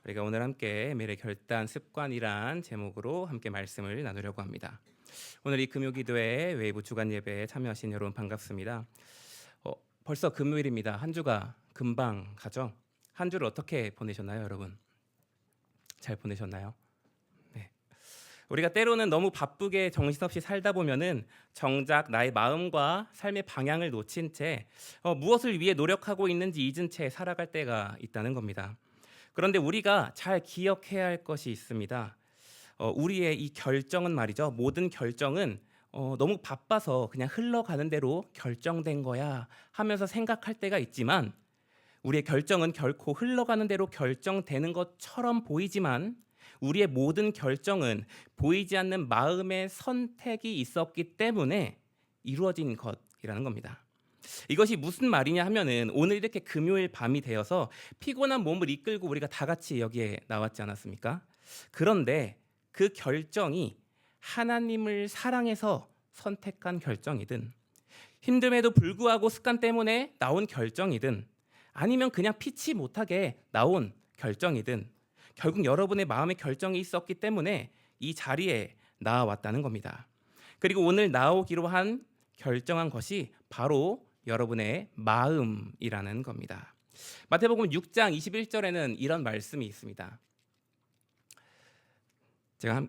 우리가 오늘 함께 매일의 결단 습관이란 제목으로 함께 말씀을 나누려고 합니다. 오늘 이 금요기도회 웨이브 주간 예배에 참여하신 여러분 반갑습니다. 벌써 금요일입니다. 한 주가 금방 가죠? 한 주를 어떻게 보내셨나요, 여러분? 잘 보내셨나요? 네. 우리가 때로는 너무 바쁘게 정신없이 살다 보면은 정작 나의 마음과 삶의 방향을 놓친 채 무엇을 위해 노력하고 있는지 잊은 채 살아갈 때가 있다는 겁니다. 그런데 우리가 잘 기억해야 할 것이 있습니다. 우리의 이 결정은 말이죠. 모든 결정은 너무 바빠서 그냥 흘러가는 대로 결정된 거야 하면서 생각할 때가 있지만 우리의 결정은 결코 흘러가는 대로 결정되는 것처럼 보이지만 우리의 모든 결정은 보이지 않는 마음의 선택이 있었기 때문에 이루어진 것이라는 겁니다. 이것이 무슨 말이냐 하면은 오늘 이렇게 금요일 밤이 되어서 피곤한 몸을 이끌고 우리가 다 같이 여기에 나왔지 않았습니까? 그런데 그 결정이 하나님을 사랑해서 선택한 결정이든 힘듦에도 불구하고 습관 때문에 나온 결정이든 아니면 그냥 피치 못하게 나온 결정이든 결국 여러분의 마음의 결정이 있었기 때문에 이 자리에 나왔다는 겁니다. 그리고 오늘 나오기로 한 결정한 것이 바로 여러분의 마음이라는 겁니다. 마태복음 6장 21절에는 이런 말씀이 있습니다.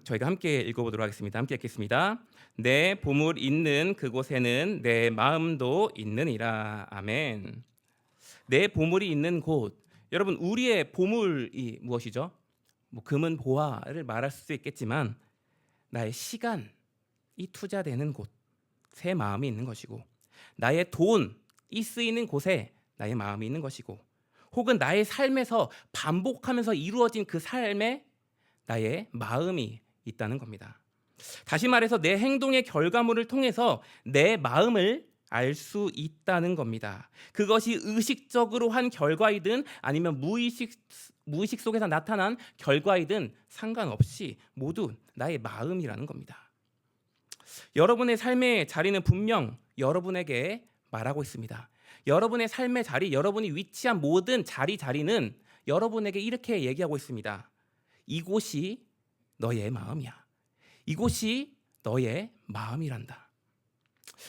저희가 함께 읽어보도록 하겠습니다. 함께 읽겠습니다. 내 보물 있는 그곳에는 내 마음도 있느니라. 아멘. 내 보물이 있는 곳. 여러분, 우리의 보물이 무엇이죠? 금은 보화를 말할 수도 있겠지만 나의 시간이 투자되는 곳에 마음이 있는 것이고 나의 돈이 쓰이는 곳에 나의 마음이 있는 것이고 혹은 나의 삶에서 반복하면서 이루어진 그 삶에 나의 마음이 있다는 겁니다. 다시 말해서 내 행동의 결과물을 통해서 내 마음을 알 수 있다는 겁니다. 그것이 의식적으로 한 결과이든 아니면 무의식 속에서 나타난 결과이든 상관없이 모두 나의 마음이라는 겁니다. 여러분의 삶의 자리는 분명 여러분에게 말하고 있습니다. 여러분의 삶의 자리, 여러분이 위치한 모든 자리는 여러분에게 이렇게 얘기하고 있습니다. 이곳이 너의 마음이야. 이곳이 너의 마음이란다.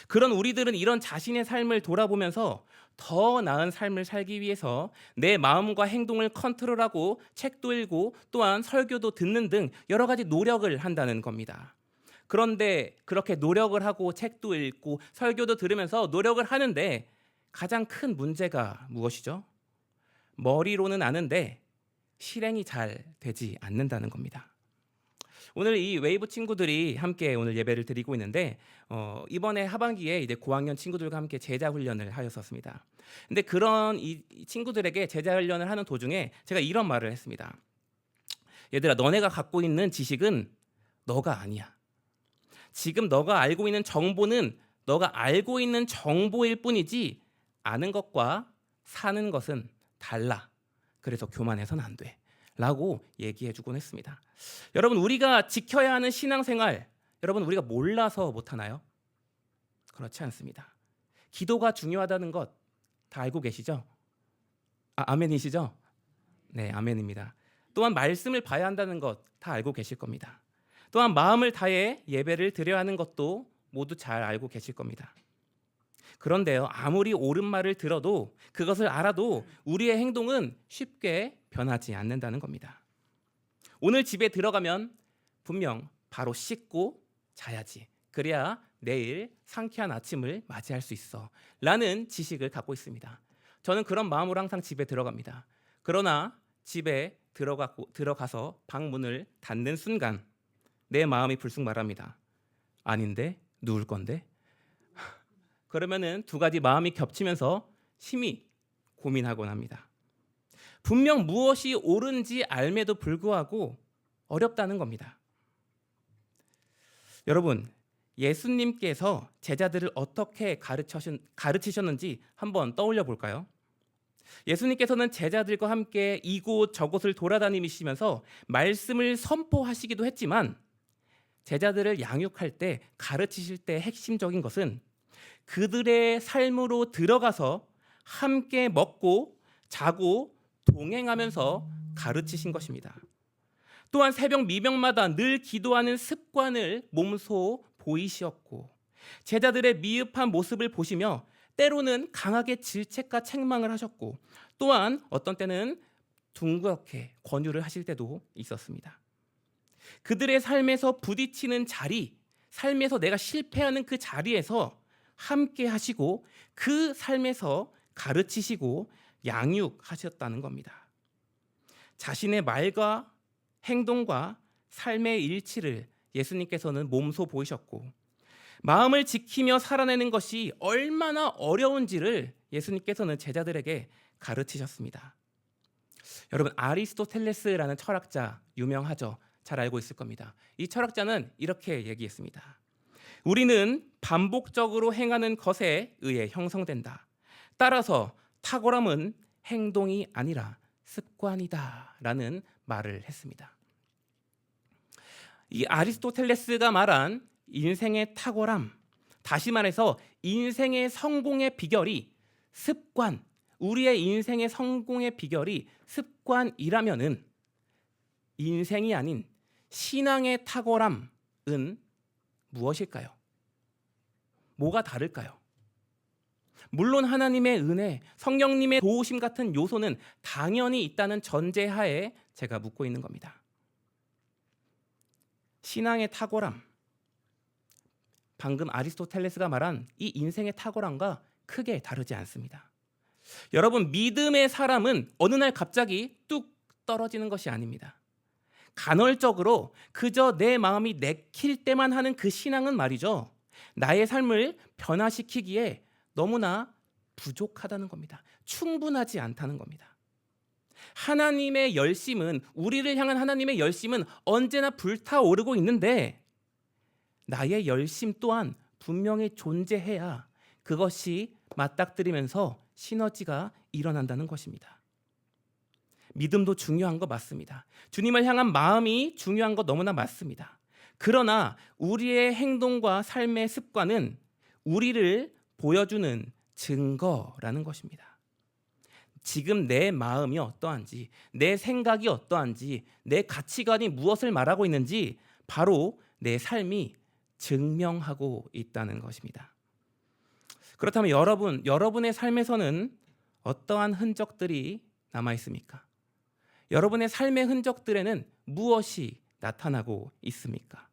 그런 우리들은 이런 자신의 삶을 돌아보면서 더 나은 삶을 살기 위해서 내 마음과 행동을 컨트롤하고 책도 읽고 또한 설교도 듣는 등 여러 가지 노력을 한다는 겁니다. 그런데 그렇게 노력을 하고 책도 읽고 설교도 들으면서 노력을 하는데 가장 큰 문제가 무엇이죠? 머리로는 아는데 실행이 잘 되지 않는다는 겁니다. 오늘 이 웨이브 친구들이 함께 오늘 예배를 드리고 있는데 이번에 하반기에 이제 고학년 친구들과 함께 제자 훈련을 하였었습니다. 근데 그런 이 친구들에게 제자 훈련을 하는 도중에 제가 이런 말을 했습니다. 얘들아, 너네가 갖고 있는 지식은 너가 아니야. 지금 너가 알고 있는 정보는 너가 알고 있는 정보일 뿐이지 아는 것과 사는 것은 달라. 그래서 교만해서는 안 돼. 라고 얘기해 주곤 했습니다. 여러분, 우리가 지켜야 하는 신앙생활, 여러분 우리가 몰라서 못하나요? 그렇지 않습니다. 기도가 중요하다는 것 다 알고 계시죠? 아멘이시죠? 네, 아멘입니다. 또한 말씀을 봐야 한다는 것 다 알고 계실 겁니다. 또한 마음을 다해 예배를 드려야 하는 것도 모두 잘 알고 계실 겁니다. 그런데요, 아무리 옳은 말을 들어도 그것을 알아도 우리의 행동은 쉽게 변하지 않는다는 겁니다. 오늘 집에 들어가면 분명 바로 씻고 자야지. 그래야 내일 상쾌한 아침을 맞이할 수 있어. 라는 지식을 갖고 있습니다. 저는 그런 마음으로 항상 집에 들어갑니다. 그러나 집에 들어가서 방문을 닫는 순간 내 마음이 불쑥 말합니다. 아닌데? 누울 건데? 그러면은 두 가지 마음이 겹치면서 심히 고민하곤 합니다. 분명 무엇이 옳은지 알매도 불구하고 어렵다는 겁니다. 여러분, 예수님께서 제자들을 어떻게 가르치셨는지 한번 떠올려 볼까요? 예수님께서는 제자들과 함께 이곳 저곳을 돌아다니시면서 말씀을 선포하시기도 했지만 제자들을 양육할 때, 가르치실 때 핵심적인 것은 그들의 삶으로 들어가서 함께 먹고 자고 동행하면서 가르치신 것입니다. 또한 새벽 미명마다 늘 기도하는 습관을 몸소 보이시었고 제자들의 미흡한 모습을 보시며 때로는 강하게 질책과 책망을 하셨고 또한 어떤 때는 둥그렇게 권유를 하실 때도 있었습니다. 그들의 삶에서 부딪히는 자리, 삶에서 내가 실패하는 그 자리에서 함께 하시고 그 삶에서 가르치시고 양육하셨다는 겁니다. 자신의 말과 행동과 삶의 일치를 예수님께서는 몸소 보이셨고 마음을 지키며 살아내는 것이 얼마나 어려운지를 예수님께서는 제자들에게 가르치셨습니다. 여러분, 아리스토텔레스라는 철학자 유명하죠? 잘 알고 있을 겁니다. 이 철학자는 이렇게 얘기했습니다. 우리는 반복적으로 행하는 것에 의해 형성된다. 따라서 탁월함은 행동이 아니라 습관이다 라는 말을 했습니다. 이 아리스토텔레스가 말한 인생의 탁월함, 다시 말해서 인생의 성공의 비결이 습관, 우리의 인생의 성공의 비결이 습관이라면은 인생이 아닌 신앙의 탁월함은 무엇일까요? 뭐가 다를까요? 물론 하나님의 은혜, 성령님의 도우심 같은 요소는 당연히 있다는 전제하에 제가 묻고 있는 겁니다. 신앙의 탁월함, 방금 아리스토텔레스가 말한 이 인생의 탁월함과 크게 다르지 않습니다. 여러분, 믿음의 사람은 어느 날 갑자기 뚝 떨어지는 것이 아닙니다. 간헐적으로 그저 내 마음이 내킬 때만 하는 그 신앙은 말이죠, 나의 삶을 변화시키기에 너무나 부족하다는 겁니다. 충분하지 않다는 겁니다. 하나님의 열심은, 우리를 향한 하나님의 열심은 언제나 불타오르고 있는데 나의 열심 또한 분명히 존재해야 그것이 맞닥뜨리면서 시너지가 일어난다는 것입니다. 믿음도 중요한 거 맞습니다. 주님을 향한 마음이 중요한 거 너무나 맞습니다. 그러나 우리의 행동과 삶의 습관은 우리를 보여주는 증거라는 것입니다. 지금 내 마음이 어떠한지, 내 생각이 어떠한지, 내 가치관이 무엇을 말하고 있는지 바로 내 삶이 증명하고 있다는 것입니다. 그렇다면 여러분의 삶에서는 어떠한 흔적들이 남아 있습니까? 여러분의 삶의 흔적들에는 무엇이 나타나고 있습니까?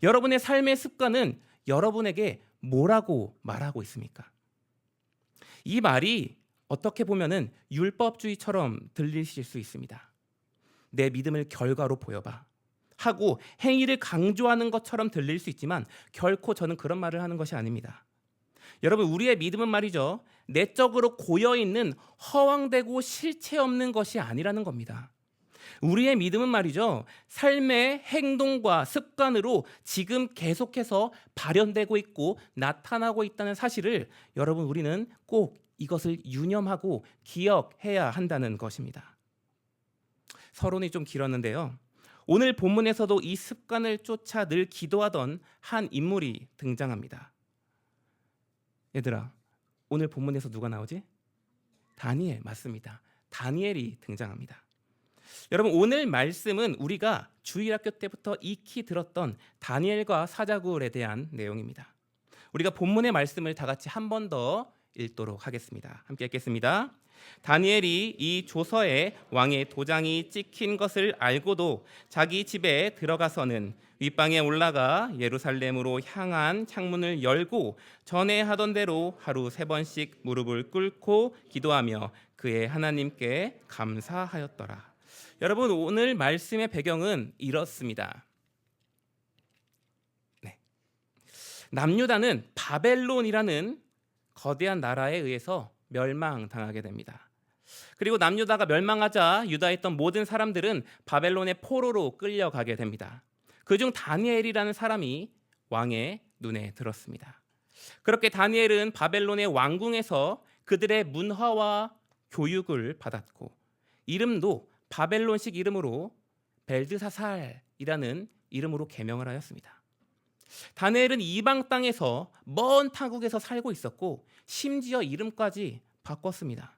여러분의 삶의 습관은 여러분에게 뭐라고 말하고 있습니까? 이 말이 어떻게 보면은 율법주의처럼 들리실 수 있습니다. 내 믿음을 결과로 보여봐 하고 행위를 강조하는 것처럼 들릴 수 있지만 결코 저는 그런 말을 하는 것이 아닙니다. 여러분, 우리의 믿음은 말이죠, 내적으로 고여있는 허황되고 실체 없는 것이 아니라는 겁니다. 우리의 믿음은 말이죠, 삶의 행동과 습관으로 지금 계속해서 발현되고 있고 나타나고 있다는 사실을 여러분, 우리는 꼭 이것을 유념하고 기억해야 한다는 것입니다. 서론이 좀 길었는데요, 오늘 본문에서도 이 습관을 쫓아 늘 기도하던 한 인물이 등장합니다. 얘들아, 오늘 본문에서 누가 나오지? 다니엘, 맞습니다. 다니엘이 등장합니다. 여러분, 오늘 말씀은 우리가 주일학교 때부터 익히 들었던 다니엘과 사자굴에 대한 내용입니다. 우리가 본문의 말씀을 다 같이 한 번 더 읽도록 하겠습니다. 함께 읽겠습니다. 다니엘이 이 조서에 왕의 도장이 찍힌 것을 알고도 자기 집에 들어가서는 윗방에 올라가 예루살렘으로 향한 창문을 열고 전에 하던 대로 하루 3번씩 무릎을 꿇고 기도하며 그의 하나님께 감사하였더라. 여러분, 오늘 말씀의 배경은 이렇습니다. 남유다는 바벨론이라는 거대한 나라에 의해서 멸망당하게 됩니다. 그리고 남유다가 멸망하자 유다에 있던 모든 사람들은 바벨론의 포로로 끌려가게 됩니다. 그중 다니엘이라는 사람이 왕의 눈에 들었습니다. 그렇게 다니엘은 바벨론의 왕궁에서 그들의 문화와 교육을 받았고 이름도 바벨론식 이름으로 벨드사살이라는 이름으로 개명을 하였습니다. 다니엘은 이방 땅에서 먼 타국에서 살고 있었고 심지어 이름까지 바꿨습니다.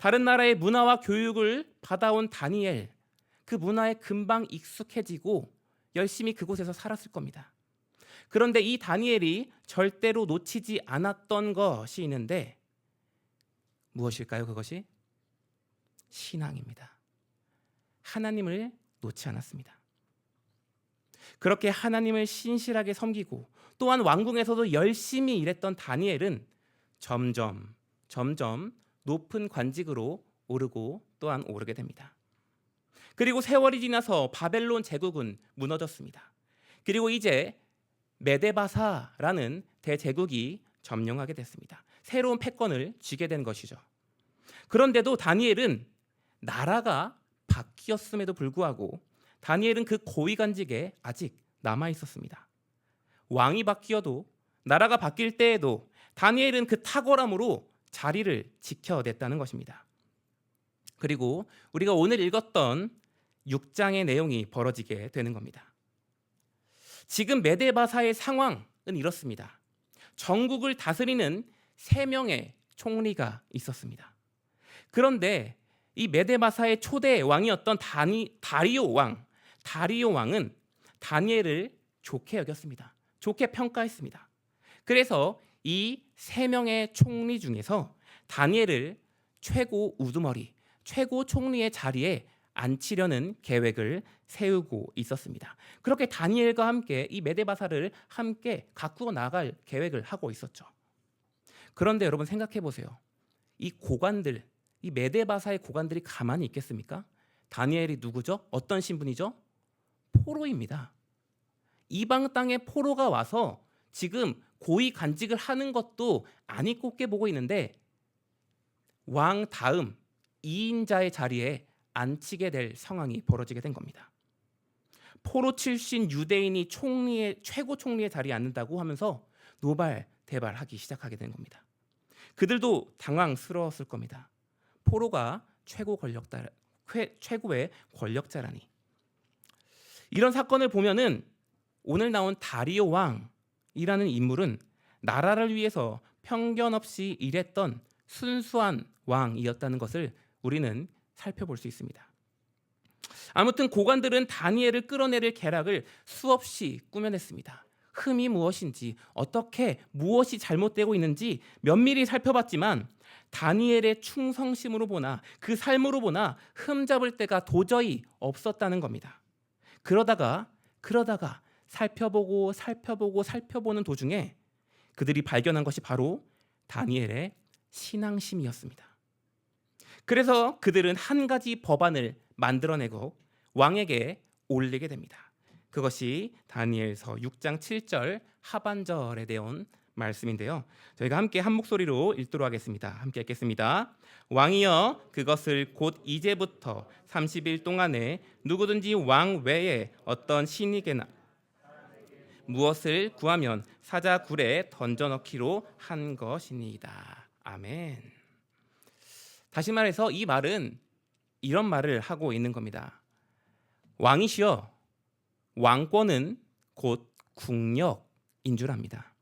다른 나라의 문화와 교육을 받아온 다니엘, 그 문화에 금방 익숙해지고 열심히 그곳에서 살았을 겁니다. 그런데 이 다니엘이 절대로 놓치지 않았던 것이 있는데 무엇일까요? 그것이 신앙입니다. 하나님을 놓지 않았습니다. 그렇게 하나님을 신실하게 섬기고 또한 왕궁에서도 열심히 일했던 다니엘은 점점 높은 관직으로 오르고 또한 오르게 됩니다. 그리고 세월이 지나서 바벨론 제국은 무너졌습니다. 그리고 이제 메데바사라는 대제국이 점령하게 됐습니다. 새로운 패권을 쥐게 된 것이죠. 그런데도 다니엘은 나라가 바뀌었음에도 불구하고 다니엘은 그 고위관직에 아직 남아 있었습니다. 왕이 바뀌어도 나라가 바뀔 때에도 다니엘은 그 탁월함으로 자리를 지켜냈다는 것입니다. 그리고 우리가 오늘 읽었던 6장의 내용이 벌어지게 되는 겁니다. 지금 메데바사의 상황은 이렇습니다. 전국을 다스리는 3명의 총리가 있었습니다. 그런데 이 메데바사의 초대 왕이었던 다리오 왕은 다니엘을 좋게 여겼습니다. 좋게 평가했습니다. 그래서 이 3명의 총리 중에서 다니엘을 최고 우두머리, 최고 총리의 자리에 앉히려는 계획을 세우고 있었습니다. 그렇게 다니엘과 함께 이 메데바사를 함께 가꾸어 나갈 계획을 하고 있었죠. 그런데 여러분 생각해 보세요. 이 고관들, 이 메데바사의 고관들이 가만히 있겠습니까? 다니엘이 누구죠? 어떤 신분이죠? 포로입니다. 이방 땅의 포로가 와서 지금 고위 간직을 하는 것도 아니 꼽게 보고 있는데 왕 다음 2인자의 자리에 앉히게 될 상황이 벌어지게 된 겁니다. 포로 출신 유대인이 최고 총리의 자리에 앉는다고 하면서 노발대발하기 시작하게 된 겁니다. 그들도 당황스러웠을 겁니다. 포로가 최고의 권력자라니. 이런 사건을 보면은 오늘 나온 다리오 왕이라는 인물은 나라를 위해서 편견 없이 일했던 순수한 왕이었다는 것을 우리는 살펴볼 수 있습니다. 아무튼 고관들은 다니엘을 끌어내릴 계략을 수없이 꾸며냈습니다. 흠이 무엇인지, 무엇이 잘못되고 있는지 면밀히 살펴봤지만 다니엘의 충성심으로 보나 그 삶으로 보나 흠잡을 데가 도저히 없었다는 겁니다. 그러다가 살펴보는 도중에 그들이 발견한 것이 바로 다니엘의 신앙심이었습니다. 그래서 그들은 한 가지 법안을 만들어내고 왕에게 올리게 됩니다. 그것이 다니엘서 6장 7절 하반절에 대한 말씀인데요. 저희가 함께 한 목소리로 읽도록 하겠습니다. 함께 읽겠습니다. 왕이여, 그것을 곧 이제부터 30일 동안에 누구든지 왕 외에 어떤 신에게나 무엇을 구하면 사자 굴에 던져넣기로 한 것이니이다. 아멘. 다시 말해서 이 말은 이런 말을 하고 있는 겁니다. 왕이시여, 왕권은 곧 국력인 줄 압니다.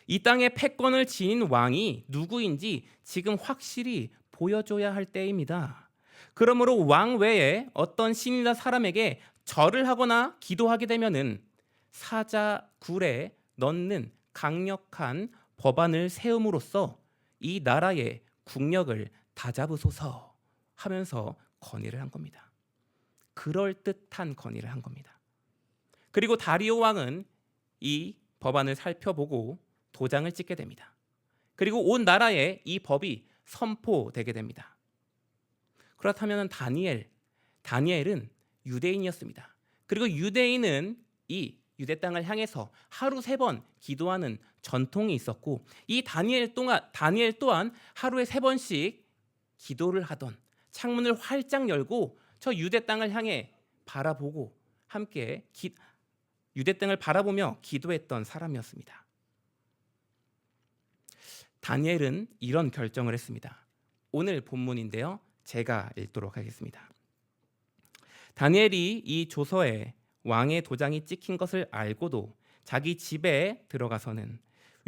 이 땅의 패권을 지닌 왕이 누구인지 지금 확실히 보여줘야 할 때입니다. 그러므로 왕 외에 어떤 신이나 사람에게 절을 하거나 기도하게 되면은 사자 굴에 넣는 강력한 법안을 세움으로써 이 나라의 국력을 다잡으소서 하면서 건의를 한 겁니다. 그럴듯한 건의를 한 겁니다. 그리고 다리오 왕은 이 법안을 살펴보고 도장을 찍게 됩니다. 그리고 온 나라에 이 법이 선포되게 됩니다. 그렇다면 다니엘은 유대인이었습니다. 그리고 유대인은 이 유대 땅을 향해서 하루 3번 기도하는 전통이 있었고 이 다니엘 또한 하루에 3번씩 기도를 하던 창문을 활짝 열고 저 유대 땅을 향해 바라보고 함께 유대 땅을 바라보며 기도했던 사람이었습니다. 다니엘은 이런 결정을 했습니다. 오늘 본문인데요. 제가 읽도록 하겠습니다. 다니엘이 이 조서에 왕의 도장이 찍힌 것을 알고도 자기 집에 들어가서는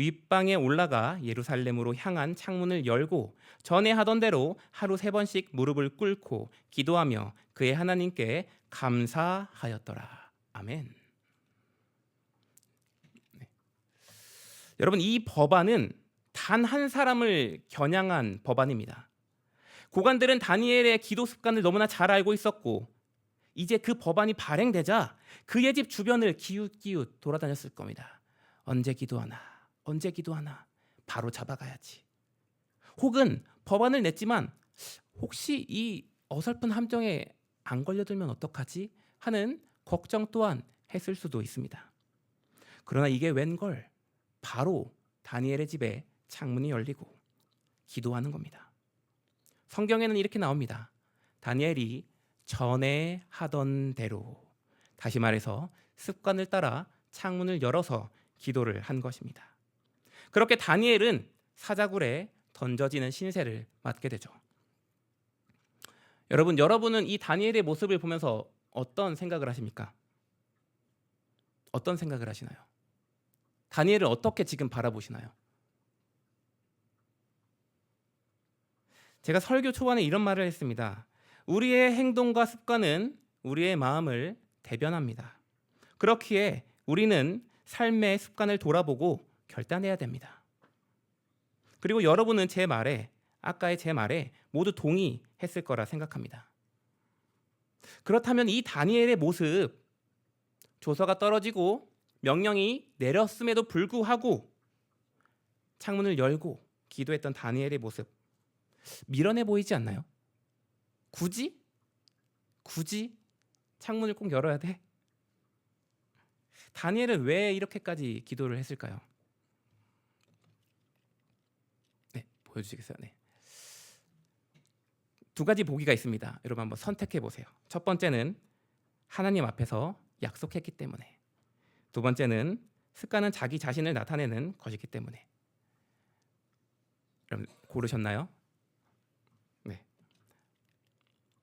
윗방에 올라가 예루살렘으로 향한 창문을 열고 전에 하던 대로 하루 3번씩 무릎을 꿇고 기도하며 그의 하나님께 감사하였더라. 아멘. 네. 여러분, 이 법안은 단 한 사람을 겨냥한 법안입니다. 고관들은 다니엘의 기도 습관을 너무나 잘 알고 있었고 이제 그 법안이 발행되자 그의 집 주변을 기웃기웃 돌아다녔을 겁니다. 언제 기도하나? 언제 기도하나? 바로 잡아가야지. 혹은 법안을 냈지만 혹시 이 어설픈 함정에 안 걸려들면 어떡하지? 하는 걱정 또한 했을 수도 있습니다. 그러나 이게 웬걸 바로 다니엘의 집에 창문이 열리고 기도하는 겁니다. 성경에는 이렇게 나옵니다. 다니엘이 전에 하던 대로, 다시 말해서 습관을 따라 창문을 열어서 기도를 한 것입니다. 그렇게 다니엘은 사자굴에 던져지는 신세를 맞게 되죠. 여러분은 이 다니엘의 모습을 보면서 어떤 생각을 하십니까? 어떤 생각을 하시나요? 다니엘을 어떻게 지금 바라보시나요? 제가 설교 초반에 이런 말을 했습니다. 우리의 행동과 습관은 우리의 마음을 대변합니다. 그렇기에 우리는 삶의 습관을 돌아보고 결단해야 됩니다. 그리고 여러분은 아까의 제 말에 모두 동의했을 거라 생각합니다. 그렇다면 이 다니엘의 모습, 조서가 떨어지고 명령이 내렸음에도 불구하고 창문을 열고 기도했던 다니엘의 모습, 미련해 보이지 않나요? 굳이 창문을 꼭 열어야 돼? 다니엘은 왜 이렇게까지 기도를 했을까요? 네, 보여주시겠어요? 네. 두 가지 보기가 있습니다. 여러분 한번 선택해 보세요. 첫 번째는 하나님 앞에서 약속했기 때문에, 두 번째는 습관은 자기 자신을 나타내는 것이기 때문에. 여러분 고르셨나요?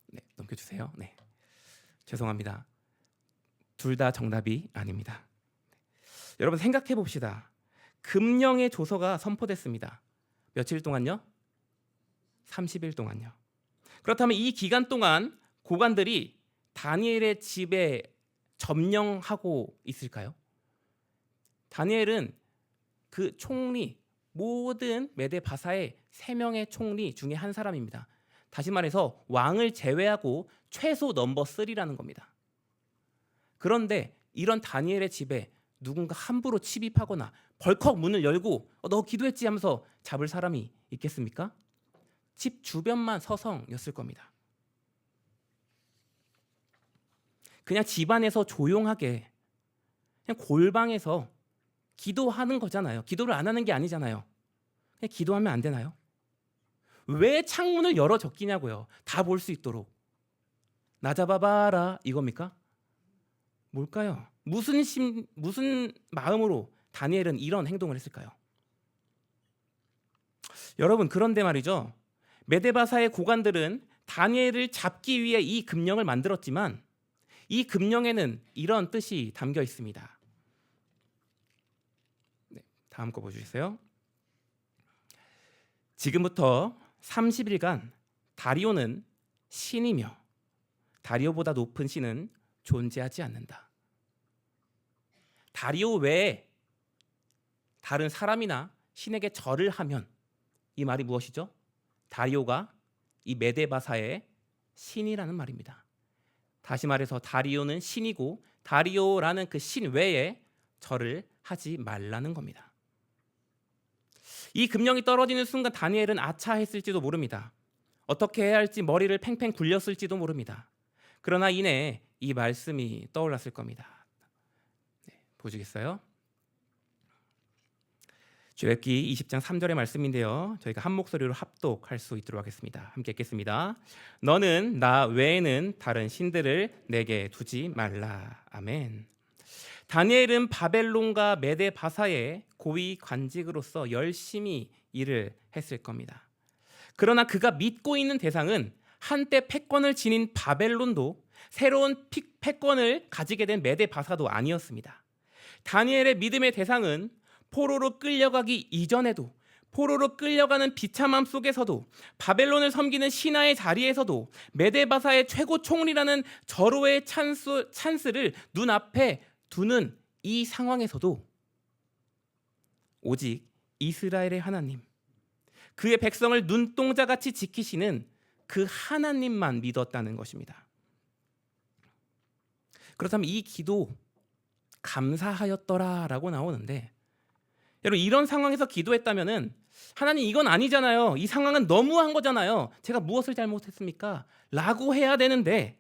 네, 넘겨주세요. 네, 죄송합니다. 둘 다 정답이 아닙니다. 여러분 생각해 봅시다. 금령의 조서가 선포됐습니다. 며칠 동안요? 30일 동안요. 그렇다면 이 기간 동안 고관들이 다니엘의 집에 점령하고 있을까요? 다니엘은 그 총리, 모든 메데 바사의 3명의 총리 중에 한 사람입니다. 다시 말해서 왕을 제외하고 최소 넘버 3라는 겁니다. 그런데 이런 다니엘의 집에 누군가 함부로 침입하거나 벌컥 문을 열고 너 기도했지 하면서 잡을 사람이 있겠습니까? 집 주변만 서성였을 겁니다. 그냥 집안에서 조용하게 그냥 골방에서 기도하는 거잖아요. 기도를 안 하는 게 아니잖아요. 그냥 기도하면 안 되나요? 왜 창문을 열어 적기냐고요. 다 볼 수 있도록. 나 잡아봐라 이겁니까? 뭘까요? 무슨 마음으로 다니엘은 이런 행동을 했을까요? 여러분 그런데 말이죠. 메데바사의 고관들은 다니엘을 잡기 위해 이 금령을 만들었지만 이 금령에는 이런 뜻이 담겨 있습니다. 네, 다음 거 보여주세요. 지금부터 30일간 다리오는 신이며 다리오보다 높은 신은 존재하지 않는다. 다리오 외에 다른 사람이나 신에게 절을 하면 이 말이 무엇이죠? 다리오가 이 메데바사의 신이라는 말입니다. 다시 말해서 다리오는 신이고 다리오라는 그 신 외에 절을 하지 말라는 겁니다. 이 금령이 떨어지는 순간 다니엘은 아차했을지도 모릅니다. 어떻게 해야 할지 머리를 팽팽 굴렸을지도 모릅니다. 그러나 이내 이 말씀이 떠올랐을 겁니다. 네, 보시겠어요? 출애굽기 20장 3절의 말씀인데요. 저희가 한 목소리로 합독할 수 있도록 하겠습니다. 함께 읽겠습니다. 너는 나 외에는 다른 신들을 내게 두지 말라. 아멘. 다니엘은 바벨론과 메데 바사의 고위 관직으로서 열심히 일을 했을 겁니다. 그러나 그가 믿고 있는 대상은 한때 패권을 지닌 바벨론도 새로운 패권을 가지게 된 메데 바사도 아니었습니다. 다니엘의 믿음의 대상은 포로로 끌려가기 이전에도, 포로로 끌려가는 비참함 속에서도, 바벨론을 섬기는 신하의 자리에서도, 메데바사의 최고 총리라는 절호의 찬스를 눈앞에 두는 이 상황에서도 오직 이스라엘의 하나님, 그의 백성을 눈동자같이 지키시는 그 하나님만 믿었다는 것입니다. 그렇다면 이 기도 감사하였더라라고 나오는데, 여러분 이런 상황에서 기도했다면은 하나님 이건 아니잖아요. 이 상황은 너무한 거잖아요. 제가 무엇을 잘못했습니까? 라고 해야 되는데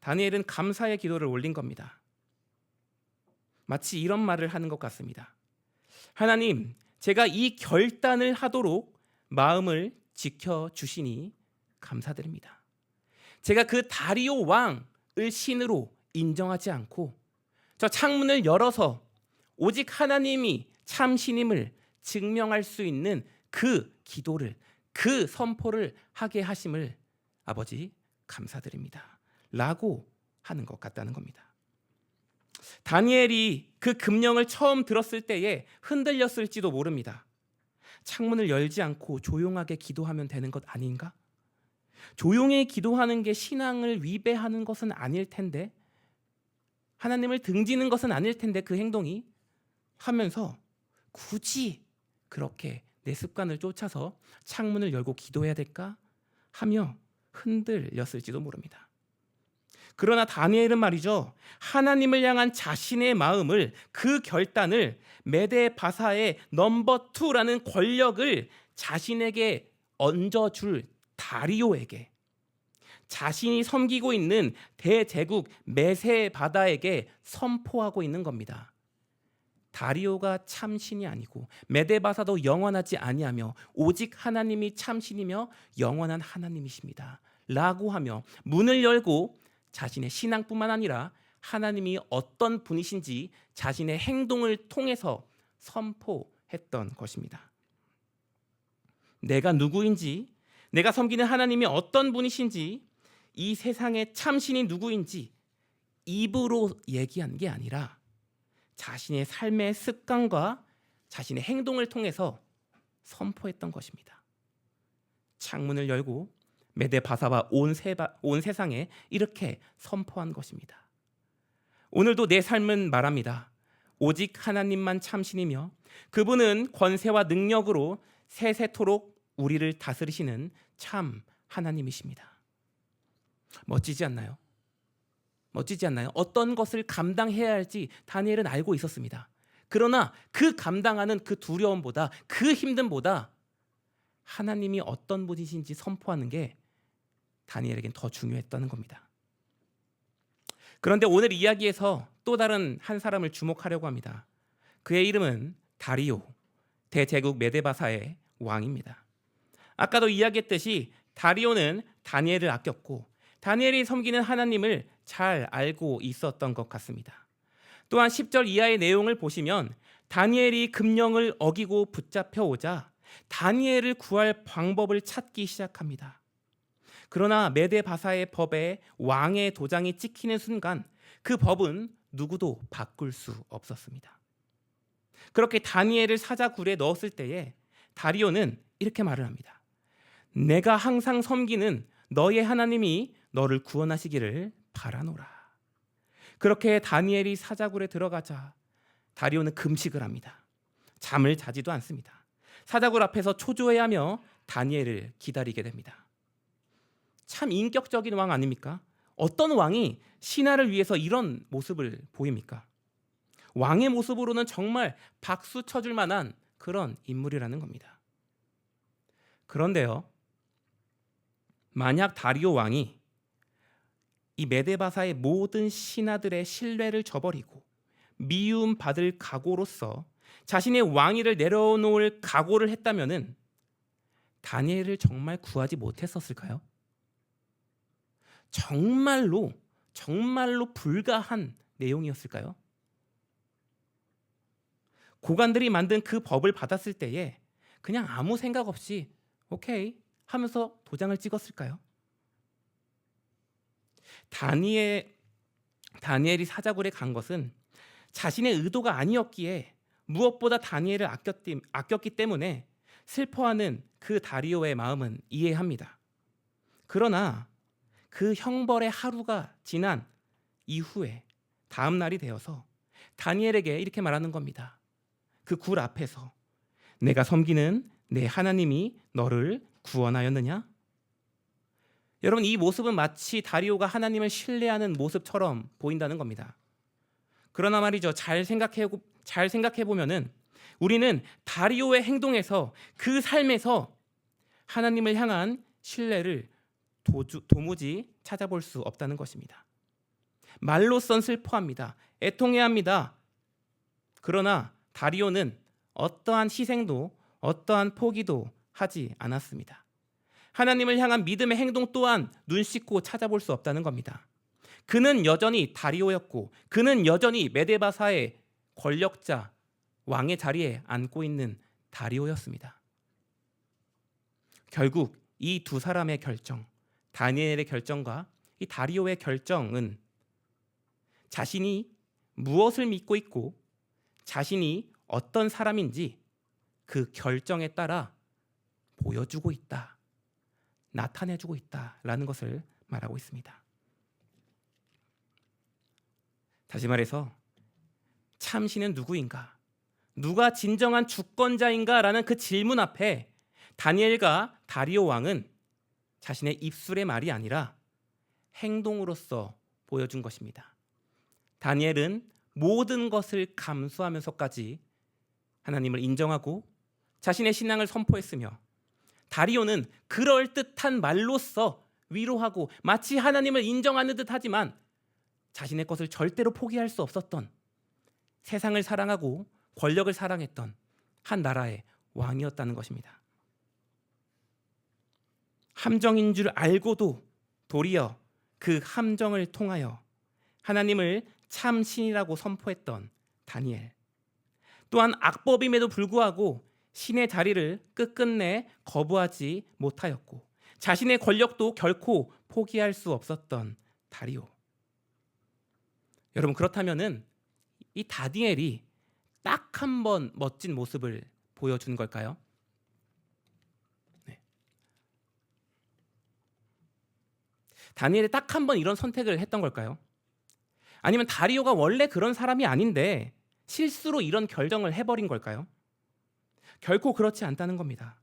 다니엘은 감사의 기도를 올린 겁니다. 마치 이런 말을 하는 것 같습니다. 하나님, 제가 이 결단을 하도록 마음을 지켜주시니 감사드립니다. 제가 그 다리오 왕을 신으로 인정하지 않고 저 창문을 열어서 오직 하나님이 참신임을 증명할 수 있는 그 기도를, 그 선포를 하게 하심을 아버지 감사드립니다 라고 하는 것 같다는 겁니다. 다니엘이 그 금령을 처음 들었을 때에 흔들렸을지도 모릅니다. 창문을 열지 않고 조용하게 기도하면 되는 것 아닌가? 조용히 기도하는 게 신앙을 위배하는 것은 아닐 텐데, 하나님을 등지는 것은 아닐 텐데 그 행동이, 하면서 굳이 그렇게 내 습관을 쫓아서 창문을 열고 기도해야 될까 하며 흔들렸을지도 모릅니다. 그러나 다니엘은 말이죠, 하나님을 향한 자신의 마음을, 그 결단을 메데바사의 넘버 2라는 권력을 자신에게 얹어줄 다리오에게, 자신이 섬기고 있는 대제국 메세바다에게 선포하고 있는 겁니다. 다리오가 참신이 아니고 메데바사도 영원하지 아니하며 오직 하나님이 참신이며 영원한 하나님이십니다 라고 하며 문을 열고 자신의 신앙뿐만 아니라 하나님이 어떤 분이신지 자신의 행동을 통해서 선포했던 것입니다. 내가 누구인지, 내가 섬기는 하나님이 어떤 분이신지, 이 세상의 참신이 누구인지 입으로 얘기한 게 아니라 자신의 삶의 습관과 자신의 행동을 통해서 선포했던 것입니다. 창문을 열고 메데바사와 온 세상에 이렇게 선포한 것입니다. 오늘도 내 삶은 말합니다. 오직 하나님만 참신이며 그분은 권세와 능력으로 세세토록 우리를 다스리시는 참 하나님이십니다. 멋지지 않나요? 멋지지 않나요? 어떤 것을 감당해야 할지 다니엘은 알고 있었습니다. 그러나 그 감당하는 그 두려움보다, 그 힘듦보다 하나님이 어떤 분이신지 선포하는 게 다니엘에겐 더 중요했다는 겁니다. 그런데 오늘 이야기에서 또 다른 한 사람을 주목하려고 합니다. 그의 이름은 다리오, 대제국 메데바사의 왕입니다. 아까도 이야기했듯이 다리오는 다니엘을 아꼈고 다니엘이 섬기는 하나님을 잘 알고 있었던 것 같습니다. 또한 10절 이하의 내용을 보시면 다니엘이 금령을 어기고 붙잡혀 오자 다니엘을 구할 방법을 찾기 시작합니다. 그러나 메데바사의 법에 왕의 도장이 찍히는 순간 그 법은 누구도 바꿀 수 없었습니다. 그렇게 다니엘을 사자굴에 넣었을 때에 다리오는 이렇게 말을 합니다. 내가 항상 섬기는 너의 하나님이 너를 구원하시기를 바라노라. 그렇게 다니엘이 사자굴에 들어가자 다리오는 금식을 합니다. 잠을 자지도 않습니다. 사자굴 앞에서 초조해하며 다니엘을 기다리게 됩니다. 참 인격적인 왕 아닙니까? 어떤 왕이 신하를 위해서 이런 모습을 보입니까? 왕의 모습으로는 정말 박수 쳐줄 만한 그런 인물이라는 겁니다. 그런데요, 만약 다리오 왕이 이 메데바사의 모든 신하들의 신뢰를 저버리고 미움 받을 각오로서 자신의 왕위를 내려놓을 각오를 했다면은 다니엘을 정말 구하지 못했었을까요? 정말로 불가한 내용이었을까요? 고관들이 만든 그 법을 받았을 때에 그냥 아무 생각 없이 오케이 하면서 도장을 찍었을까요? 다니엘이 사자굴에 간 것은 자신의 의도가 아니었기에 무엇보다 다니엘을 아꼈기 때문에 슬퍼하는 그 다리오의 마음은 이해합니다. 그러나 그 형벌의 하루가 지난 이후에 다음 날이 되어서 다니엘에게 이렇게 말하는 겁니다. 그 굴 앞에서 내가 섬기는 내 하나님이 너를 구원하였느냐? 여러분, 이 모습은 마치 다리오가 하나님을 신뢰하는 모습처럼 보인다는 겁니다. 그러나 말이죠, 잘 생각해 보면은 우리는 다리오의 행동에서, 그 삶에서 하나님을 향한 신뢰를 도무지 찾아볼 수 없다는 것입니다. 말로선 슬퍼합니다. 애통해야 합니다. 그러나 다리오는 어떠한 희생도 어떠한 포기도 하지 않았습니다. 하나님을 향한 믿음의 행동 또한 눈 씻고 찾아볼 수 없다는 겁니다. 그는 여전히 다리오였고 그는 여전히 메데바사의 권력자, 왕의 자리에 앉고 있는 다리오였습니다. 결국 이 두 사람의 결정, 다니엘의 결정과 이 다리오의 결정은 자신이 무엇을 믿고 있고 자신이 어떤 사람인지 그 결정에 따라 보여주고 있다, 나타내주고 있다라는 것을 말하고 있습니다. 다시 말해서 참 신은 누구인가? 누가 진정한 주권자인가? 라는 그 질문 앞에 다니엘과 다리오 왕은 자신의 입술의 말이 아니라 행동으로서 보여준 것입니다. 다니엘은 모든 것을 감수하면서까지 하나님을 인정하고 자신의 신앙을 선포했으며, 다리오는 그럴듯한 말로써 위로하고 마치 하나님을 인정하는 듯 하지만 자신의 것을 절대로 포기할 수 없었던, 세상을 사랑하고 권력을 사랑했던 한 나라의 왕이었다는 것입니다. 함정인 줄 알고도 도리어 그 함정을 통하여 하나님을 참 신이라고 선포했던 다니엘, 또한 악법임에도 불구하고 신의 자리를 끝끝내 거부하지 못하였고 자신의 권력도 결코 포기할 수 없었던 다리오. 여러분, 그렇다면은 이 다니엘이 딱 한 번 멋진 모습을 보여준 걸까요? 네. 다니엘이 딱 한 번 이런 선택을 했던 걸까요? 아니면 다리오가 원래 그런 사람이 아닌데 실수로 이런 결정을 해버린 걸까요? 결코 그렇지 않다는 겁니다.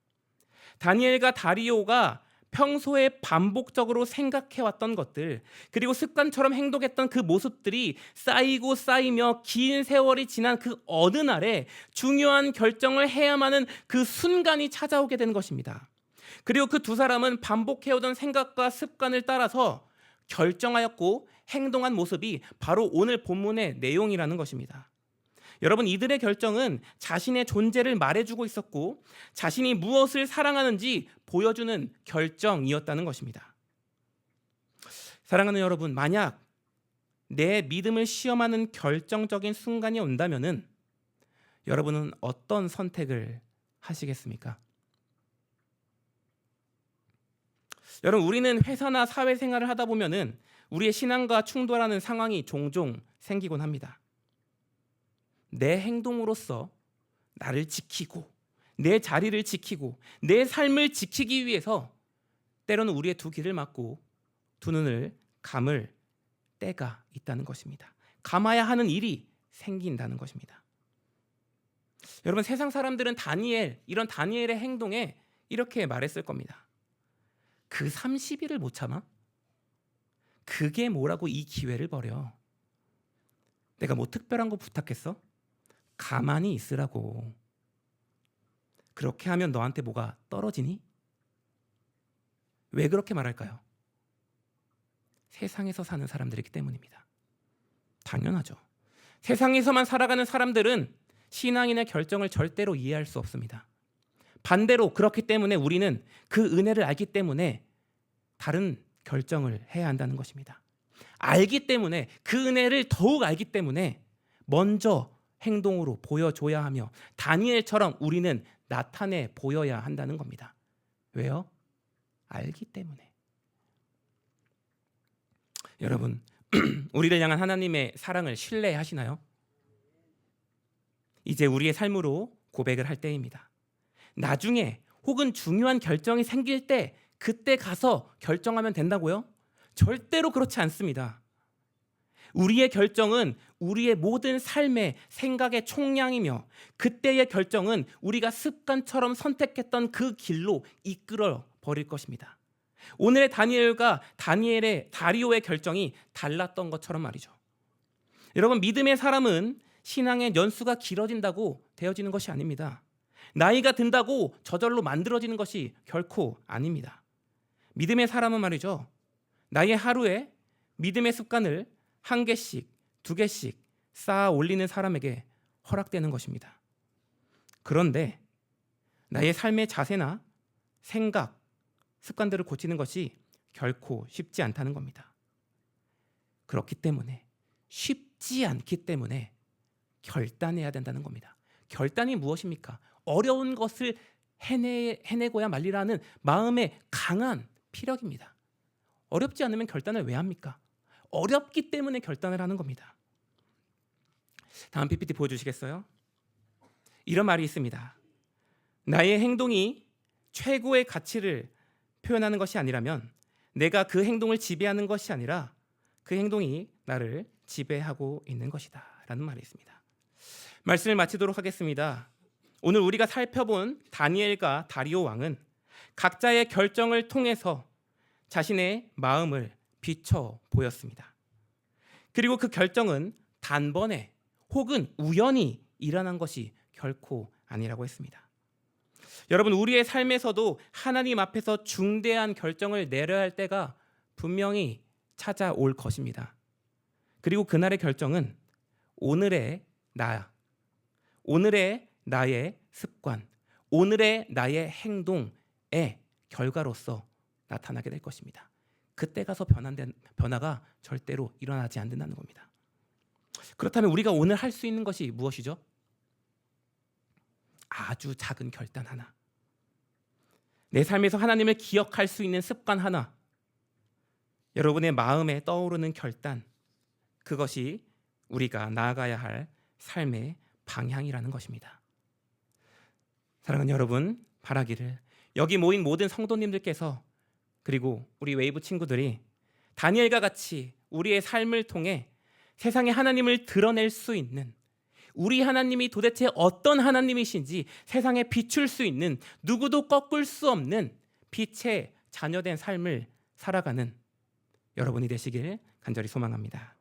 다니엘과 다리오가 평소에 반복적으로 생각해왔던 것들, 그리고 습관처럼 행동했던 그 모습들이 쌓이고 쌓이며 긴 세월이 지난 그 어느 날에 중요한 결정을 해야만 하는 그 순간이 찾아오게 되는 것입니다. 그리고 그 두 사람은 반복해오던 생각과 습관을 따라서 결정하였고 행동한 모습이 바로 오늘 본문의 내용이라는 것입니다. 여러분, 이들의 결정은 자신의 존재를 말해주고 있었고 자신이 무엇을 사랑하는지 보여주는 결정이었다는 것입니다. 사랑하는 여러분, 만약 내 믿음을 시험하는 결정적인 순간이 온다면은 여러분은 어떤 선택을 하시겠습니까? 여러분, 우리는 회사나 사회생활을 하다 보면은 우리의 신앙과 충돌하는 상황이 종종 생기곤 합니다. 내 행동으로서 나를 지키고 내 자리를 지키고 내 삶을 지키기 위해서 때로는 우리의 두 귀를 막고 두 눈을 감을 때가 있다는 것입니다. 감아야 하는 일이 생긴다는 것입니다. 여러분, 세상 사람들은 이런 다니엘의 행동에 이렇게 말했을 겁니다. 그 30일을 못 참아? 그게 뭐라고 이 기회를 버려? 내가 뭐 특별한 거 부탁했어? 가만히 있으라고. 그렇게 하면 너한테 뭐가 떨어지니? 왜 그렇게 말할까요? 세상에서 사는 사람들이기 때문입니다. 당연하죠. 세상에서만 살아가는 사람들은 신앙인의 결정을 절대로 이해할 수 없습니다. 반대로 그렇기 때문에 우리는 그 은혜를 알기 때문에 다른 결정을 해야 한다는 것입니다. 알기 때문에, 그 은혜를 더욱 알기 때문에 먼저 행동으로 보여줘야 하며 다니엘처럼 우리는 나타내 보여야 한다는 겁니다. 왜요? 알기 때문에. 여러분, 우리를 향한 하나님의 사랑을 신뢰하시나요? 이제 우리의 삶으로 고백을 할 때입니다. 나중에 혹은 중요한 결정이 생길 때 그때 가서 결정하면 된다고요? 절대로 그렇지 않습니다. 우리의 결정은 우리의 모든 삶의 생각의 총량이며 그때의 결정은 우리가 습관처럼 선택했던 그 길로 이끌어 버릴 것입니다. 오늘의 다니엘과 다리오의 결정이 달랐던 것처럼 말이죠. 여러분, 믿음의 사람은 신앙의 연수가 길어진다고 되어지는 것이 아닙니다. 나이가 든다고 저절로 만들어지는 것이 결코 아닙니다. 믿음의 사람은 말이죠, 나의 하루에 믿음의 습관을 1개씩, 2개씩 쌓아 올리는 사람에게 허락되는 것입니다. 그런데 나의 삶의 자세나 생각, 습관들을 고치는 것이 결코 쉽지 않다는 겁니다. 그렇기 때문에, 쉽지 않기 때문에 결단해야 된다는 겁니다. 결단이 무엇입니까? 어려운 것을 해내고야 말리라는 마음의 강한 피력입니다. 어렵지 않으면 결단을 왜 합니까? 어렵기 때문에 결단을 하는 겁니다. 다음 PPT 보여주시겠어요? 이런 말이 있습니다. 나의 행동이 최고의 가치를 표현하는 것이 아니라면 내가 그 행동을 지배하는 것이 아니라 그 행동이 나를 지배하고 있는 것이다 라는 말이 있습니다. 말씀을 마치도록 하겠습니다. 오늘 우리가 살펴본 다니엘과 다리오 왕은 각자의 결정을 통해서 자신의 마음을 비춰 보였습니다. 그리고 그 결정은 단번에 혹은 우연히 일어난 것이 결코 아니라고 했습니다. 여러분, 우리의 삶에서도 하나님 앞에서 중대한 결정을 내려야 할 때가 분명히 찾아올 것입니다. 그리고 그날의 결정은 오늘의 나의 습관, 오늘의 나의 행동의 결과로서 나타나게 될 것입니다. 그때 가서 변화가 절대로 일어나지 않는다는 겁니다. 그렇다면 우리가 오늘 할 수 있는 것이 무엇이죠? 아주 작은 결단 하나, 내 삶에서 하나님을 기억할 수 있는 습관 하나, 여러분의 마음에 떠오르는 결단, 그것이 우리가 나아가야 할 삶의 방향이라는 것입니다. 사랑하는 여러분, 바라기를 여기 모인 모든 성도님들께서, 그리고 우리 웨이브 친구들이 다니엘과 같이 우리의 삶을 통해 세상에 하나님을 드러낼 수 있는, 우리 하나님이 도대체 어떤 하나님이신지 세상에 비출 수 있는, 누구도 꺾을 수 없는 빛의 자녀된 삶을 살아가는 여러분이 되시길 간절히 소망합니다.